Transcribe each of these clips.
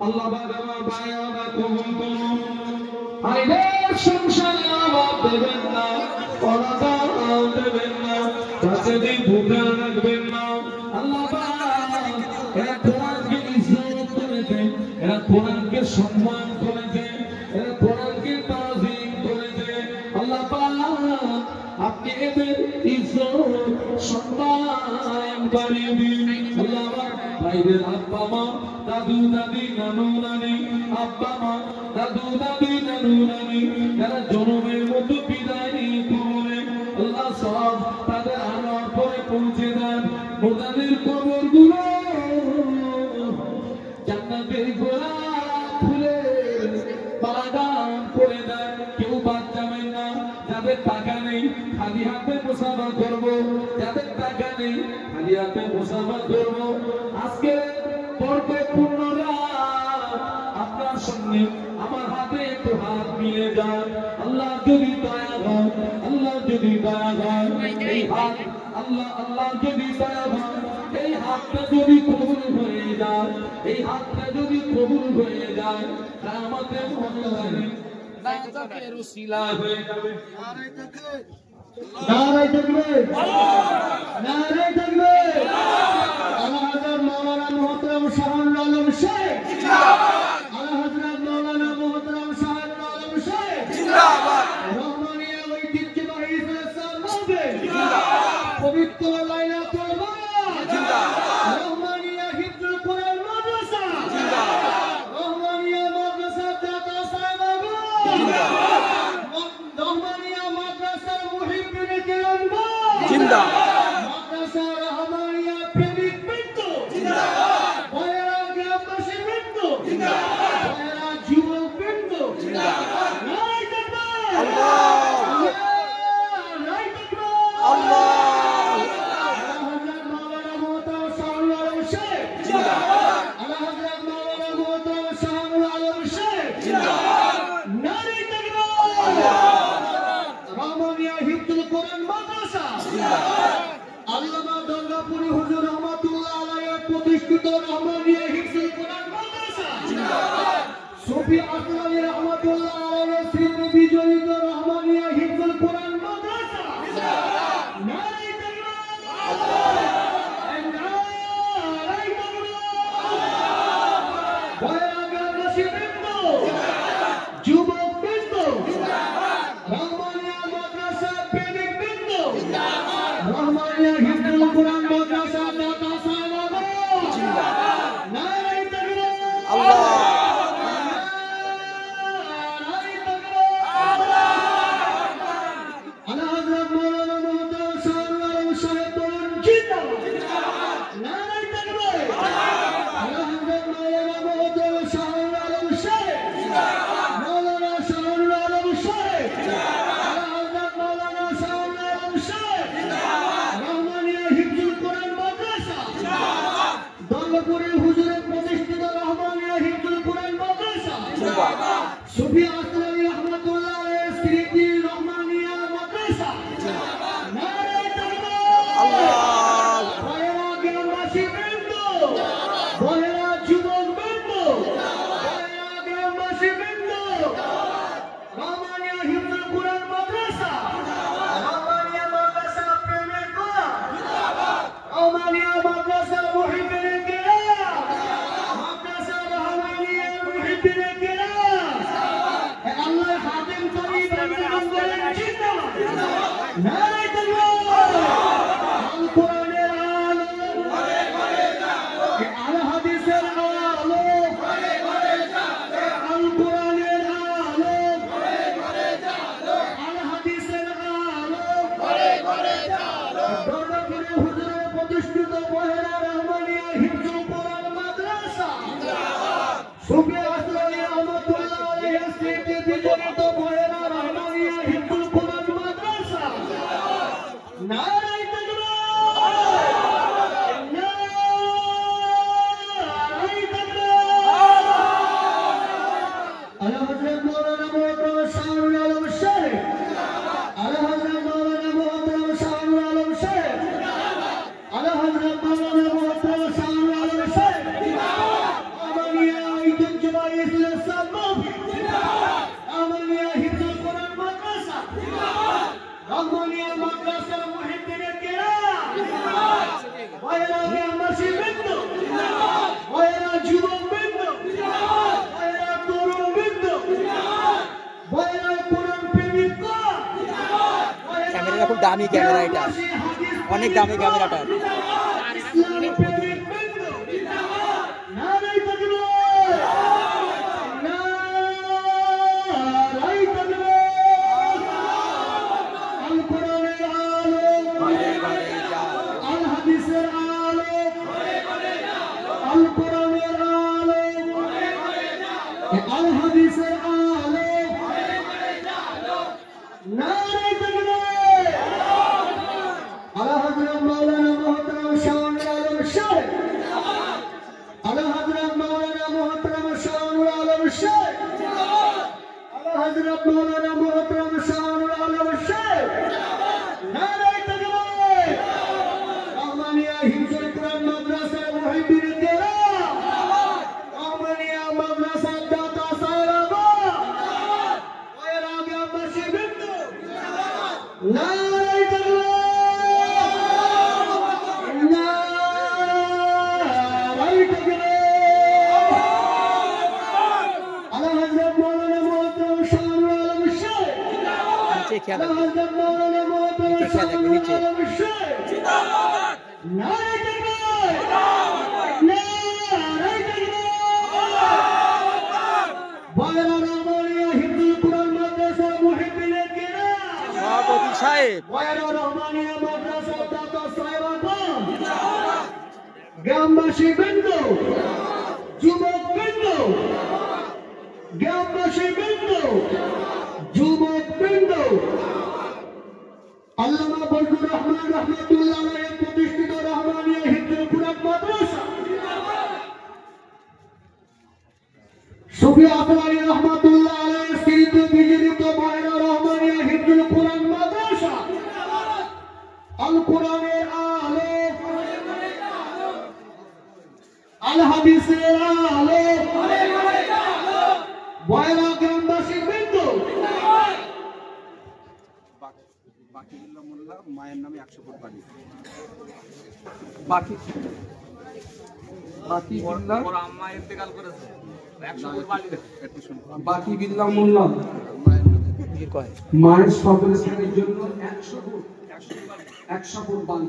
আল্লাহ বাবা বায়ানা কবুল করুন। আইনের সংসারে আবাদ দেবেন না, অনাদার দেবেন না, কাছে দিয়ে ভুলে রাখবেন না। আল্লাহ এরা কোরআনকে ইজ্জত করেছে, এরা কোরআনকে সম্মান করেছে, এরা কোরআনকে তাজিম করেছে। আল্লাহ আপনি এদের ইজ্জত সম্মান বাড়িয়ে দিন। আল্লাহ ভাইদের আব্বা মা, দাদু দাদি, নানু নানি, আব্বা মা, দাদু দাদি, নানু নানি, যারা জন্মের মতো বিদায় করে আল্লাহ সব তাদের আনার পরে পৌঁছে দেন। ওদের কবর গুলো জান্নাতের গোলাপ ফুলের বাগান করে দেন। কেউ বাদ যাবেন না। যাদের টাকা নেই খালি হাতে মুসাফা করবো, যাদের টাকা নেই খালি হাতে মুসাফা করবো। আজকে পূর্ণরা আপনার সঙ্গে আমার হাতে একটু হাত মিলে যায়। আল্লাহ যদি দয়া হয়, আল্লাহ যদি দয়া হয়, এই হাত আল্লাহ যদি দয়া হয়, এই হাতটা যদি কবুল হয়ে যায়, এই হাতটা যদি কবুল হয়ে যায়, তা আমাদের মনে হয় নাজাতের উসিলা হয়ে যাবে। নারায়ে তাকবীর, নারায়ে তাকবীর। আলা হযরত মাওলানা মুহতারাম শাহুল আলম শেখ জিন্দাবাদ। আলা হযরত মাওলানা মুহতারাম শাহুল আলম শেখ জিন্দাবাদ। রহমানিয়া ঐতিহ্যবাহী ইসলামে জিন্দাবাদ। পবিত্র লাইলাতুল বারাত জিন্দাবাদ। রহমানিয়া হিফজুল কোরআন মাদ্রাসা জিন্দাবাদ। রহমানিয়া মাদ্রাসা দাতা সাহেবাগণ জিন্দাবাদ। রহমানিয়া মাদ্রাসা মুহিব্বিন কিরাম জিন্দাবাদ। মাদ্রাসা রহমানিয়া প্রেমিক বৃন্দ জিন্দাবাদ। বয়রা গ্রামবাসী বৃন্দ জিন্দাবাদ। বয়রা যুবক বৃন্দ জিন্দাবাদ। নারায়ে তাকবীর, আল্লাহু নারায়ে তাকবীর, আল্লাহু আলা হযরত মাওলানা মুহতারাম শাহুল আলম শেখ জিন্দাবাদ। আলা হযরত মাওলানা মুহতারাম শাহুল আলম শেখ জিন্দাবাদ। নারায়ে তাকবীর, আল্লাহু রহমানিয়া হিফজুল কোরআন মাদ্রাসা জিন্দাবাদ। আল্লামা দুর্গাপুরী হুজুর রহমাতুল্লাহ আলাইহি প্রতিষ্ঠিত রহমানিয়া হিফজুল কোরআন মাদ্রাসা জিন্দাবাদ। সুফি আসলামী রহমাতুল্লাহ আলাইহি স্মৃতি বিজড়িত রহমানিয়া হিফজুল কোরআন মাদ্রাসা জিন্দাবাদ। নারায়ে তাকবীর, নারায়ে তাকবীর। বয়রা গ্রামবাসী বৃন্দ জিন্দাবাদ। যুবক বৃন্দ জিন্দাবাদ। রহমানিয়া মাদ্রাসা প্রেমিক বৃন্দ জিন্দাবাদ। রহমানিয়া হিফজুল কোরআন মাদ্রাসা দাতা সাহেবাগণ জিন্দাবাদ। নারায়ে তাকবীর, আল্লাহু নারায়ে তাকবীর, আলা হযরত মাওলানা মুহতারাম শাহুল আলম সাহেব বলেন জিন্দাবাদ। নারায়ে তাকবীর, আলা হযরত মাওলানা মুহতারাম শাহুল আলম সাহেব জিন্দাবাদ। মাওলানা শাহুল আলম সাহেব জিন্দাবাদ। আলা হযরত মাওলানা শাহুল আলম সাহেব জিন্দাবাদ। রহমানিয়া হিফজুল কোরআন মাদ্রাসা জিন্দাবাদ। দুর্গাপুরী হুজুরের প্রতিষ্ঠিত রহমানিয়া হিফজুল কোরআন মাদ্রাসা জিন্দাবাদ। সুফি আসলামী রহমাতুল্লাহ আলাইহি স্মৃতি রহমানিয়া মাদ্রাসা জিন্দাবাদ। নারায়ে তাকবীর, আল্লাহু বয়রা গ্রামবাসী বৃন্দ জিন্দাবাদ। বয়রা যুবক বৃন্দ জিন্দাবাদ। বয়রা গ্রামবাসী বৃন্দ জিন্দাবাদ। রহমানিয়া হিফজুল কোরআন মাদ্রাসা জিন্দাবাদ। রহমানিয়া মাদ্রাসা প্রেমের গোলাপ জিন্দাবাদ। রহমানিয়া মাদ্রাসা মুহিব্বিন কিরাম জিন্দাবাদ। মাদ্রাসা রহমানিয়া মুহিব্বিন কিরাম জিন্দাবাদ। আল্লাহ হাকিম তরিব বন্ধুগণ বলেন জিন্দাবাদ। নারায়ে তাকবীর, আল কোরআনের আলো ঘরে ঘরে জালো, আল হাদিসের আলো ঘরে ঘরে জালো, আল কোরআনের আলো ঘরে ঘরে জালো, আল হাদিসের আলো ঘরে ঘরে জালো। দুর্গাপুরী হুজুরের প্রতিষ্ঠিত বয়রা রহমানিয়া হিফজুল কোরআন মাদ্রাসা জিন্দাবাদ। সুফি আসলামী রহমাতুল্লাহ আলাইহি স্মৃতি বিজড়িত বয়রা রহমানিয়া হিফজুল কোরআন মাদ্রাসা জিন্দাবাদ। নারায়ে তাকবীর নারায়ে তাকবীর আলা হযরত মাওলানা মুহতারাম শাহুল আলম সাহেব আলা হযরত মাওলানা মুহতারাম শাহুল আলম সাহেব আলা হযরত মাওলানা মুহতারাম শাহুল আলম সাহেব আমানিয়া ঐতিহ্যবাহী ইসলাম মাহফিল আমানিয়া হিফজুল কোরআন মাদ্রাসা আমানিয়া মাদ্রাসা মুহিদ্দিনের কিরাম ওয়াইরা গ্রামবাসী বৃন্দ ওয়াইরা যুবক বৃন্দ ওয়াইরা তরুণ বৃন্দ ওয়াইরা কোরআন প্রেমিক ক্যামেরাটা খুব দামি ক্যামেরা, এটা অনেক দামি ক্যামেরাটা। ইসলামী প্রেমিক বৃন্দ নারায়ে তাকবীর নারায়ে তাকবীর আল কোরআনের আলো আল হাদিসের আলো আল কোরআনের আলো আল হাদিসের আলো নারায়ে তাকবীর আলা হযরত মাওলানা মুহতারাম শাহুল আলম সাহেব আলা হযরত মাওলানা মুহতারাম শাহুল আলম সাহেব আলা হযরত মাওলানা মুহতারাম শাহুল আলম সাহেব নারায়ে তাকবীর আমানিয়া হিফজুল কোরআন মাদ্রাসা মুহিদ্দিনের কিরাম আমানিয়া মাদ্রাসা দাতা সালামা ওয়াইরা গ্রামবাসী বৃন্দ নারায়ে তাকবীর নারায়ে তাকবীর আলা হযরত মাওলানা মুহতারাম শাহুল আলম সাহেব নিচে খেয়াল আলা হযরত মাওলানা মুহতারাম শাহুল আলম সাহেব নারায়ে তাকবীর নারায়ে তাকবীর ওয়াইরা রহমানিয়া হিফজুল কোরআন মাদ্রাসা মুহিদ্দিনের কিরাম সভাপতি সাহেব ওয়াইরা রহমানিয়া মাদ্রাসা দাতা সাহেবান গ্রামবাসী বৃন্দ যুবক বৃন্দ গ্রামবাসী বৃন্দ যুবক বৃন্দ আল্লামা ফজলুর রহমান রহমাতুল্লাহ আলাইহি প্রতিষ্ঠিত রহমানিয়া হিফজুল কোরআন মাদ্রাসা সুফি আসমানী রহমাতুল্লাহ আলাইহি স্মৃত বিজড়িত ওয়াইরা রহমানিয়া হিফজুল কোরআন মাদ্রাসা আল কোরআনের আলো আল হাদিসের আলো ওয়াইরা গ্রামবাসী বৃন্দ বাকিউল্লাহ মোল্লা মায়ের নামে 100 ফুট বাড়ি। বাকিউল্লাহ ওর আম্মা ইন্তেকাল করেছে 100 ফুট বাড়ি। একটু শুনুন। বাকিউল্লাহ মোল্লা মায়ের নামে কয় মায়ের সবরেশনের জন্য 100 ফুট বাড়ি।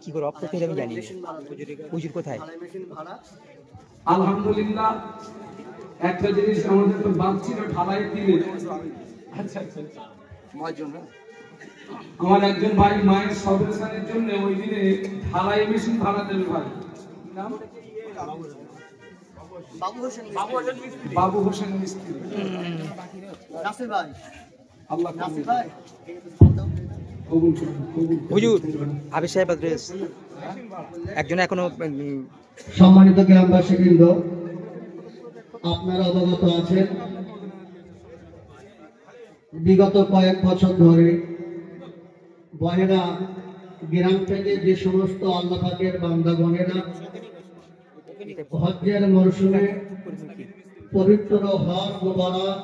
কি করে অফ করতে আমি জানি হুজুর কোথায়? আলহামদুলিল্লাহ একটা জিনিস আমাদের তো বাদ ছিল ঢালাই দিলে। আচ্ছা আমার একজন ভাই মায়ের সবরেশনের জন্য ওই দিনে ঢালাই মেশিন ভাড়া দেবে ভাই। নাম বাবু হোসেন মিস্ত্রি। নাসির ভাই আল্লাহ নাসির ভাই কবুল করুন, কবুল করুন। হুজুর হাবিব সাহেব আদ্রেস একজন এখনো সম্মানিত গ্রামবাসী বৃন্দ আপনারা অবগত আছেন বিগত কয়েক বছর ধরে বহেরা গ্রাম থেকে যে সমস্ত আল্লাহ পাকের বান্দাগণেরা হজ্জের মরশুমে পবিত্র হজ মুবারক